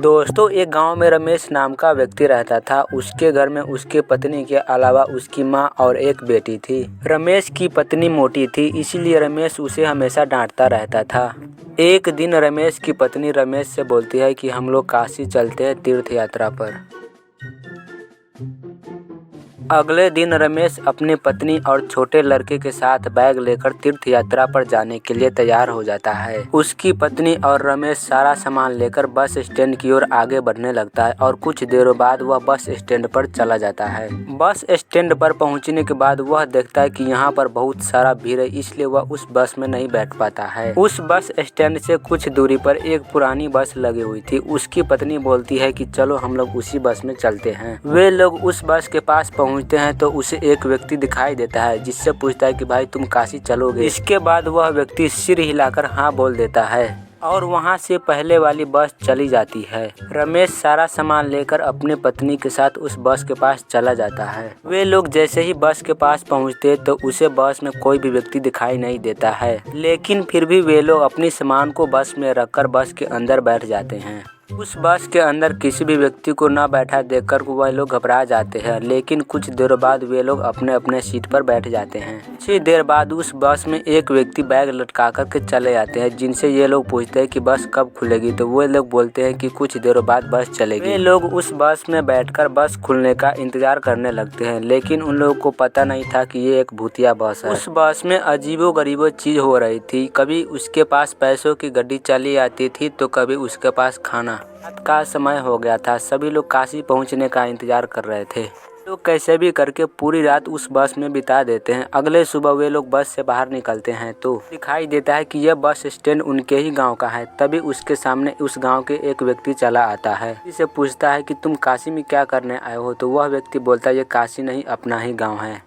दोस्तों, एक गांव में रमेश नाम का व्यक्ति रहता था। उसके घर में उसकी पत्नी के अलावा उसकी माँ और एक बेटी थी। रमेश की पत्नी मोटी थी, इसीलिए रमेश उसे हमेशा डांटता रहता था। एक दिन रमेश की पत्नी रमेश से बोलती है कि हम लोग काशी चलते हैं तीर्थ यात्रा पर। अगले दिन रमेश अपनी पत्नी और छोटे लड़के के साथ बैग लेकर तीर्थ यात्रा पर जाने के लिए तैयार हो जाता है। उसकी पत्नी और रमेश सारा सामान लेकर बस स्टैंड की ओर आगे बढ़ने लगता है और कुछ देरों बाद वह बस स्टैंड पर चला जाता है। बस स्टैंड पर पहुंचने के बाद वह देखता है कि यहाँ पर बहुत सारा भीड़ है, इसलिए वह उस बस में नहीं बैठ पाता है। उस बस स्टैंड से कुछ दूरी पर एक पुरानी बस लगी हुई थी। उसकी पत्नी बोलती है कि चलो हम लोग उसी बस में चलते हैं। वे लोग उस बस के पास पहुंचते हैं तो उसे एक व्यक्ति दिखाई देता है, जिससे पूछता है कि भाई तुम काशी चलोगे। इसके बाद वह व्यक्ति सिर हिलाकर हाँ बोल देता है और वहां से पहले वाली बस चली जाती है। रमेश सारा सामान लेकर अपने पत्नी के साथ उस बस के पास चला जाता है। वे लोग जैसे ही बस के पास पहुंचते तो उसे बस में कोई भी व्यक्ति दिखाई नहीं देता है, लेकिन फिर भी वे लोग अपनी सामान को बस में रखकर बस के अंदर बैठ जाते हैं। उस बस के अंदर किसी भी व्यक्ति को न बैठा देखकर वह लोग घबरा जाते हैं, लेकिन कुछ देर बाद वे लोग अपने अपने सीट पर बैठ जाते हैं। कुछ देर बाद उस बस में एक व्यक्ति बैग लटका कर के चले जाते हैं, जिनसे ये लोग पूछते हैं कि बस कब खुलेगी, तो वो लोग बोलते हैं कि कुछ देर बाद बस चलेगी। वे लोग उस बस में बैठकर बस खुलने का इंतजार करने लगते हैं, लेकिन उन लोगों को पता नहीं था कि ये एक भूतिया बस है। उस बस में अजीबो-गरीबो चीज हो रही थी। कभी उसके पास पैसों की गड्डी चली आती थी तो कभी उसके पास खाना। रात का समय हो गया था। सभी लोग काशी पहुंचने का इंतजार कर रहे थे। लोग कैसे भी करके पूरी रात उस बस में बिता देते हैं। अगले सुबह वे लोग बस से बाहर निकलते हैं तो दिखाई देता है कि यह बस स्टैंड उनके ही गांव का है। तभी उसके सामने उस गांव के एक व्यक्ति चला आता है। इसे पूछता है कि तुम काशी में क्या करने आए हो, तो वह व्यक्ति बोलता है ये काशी नहीं अपना ही गाँव है।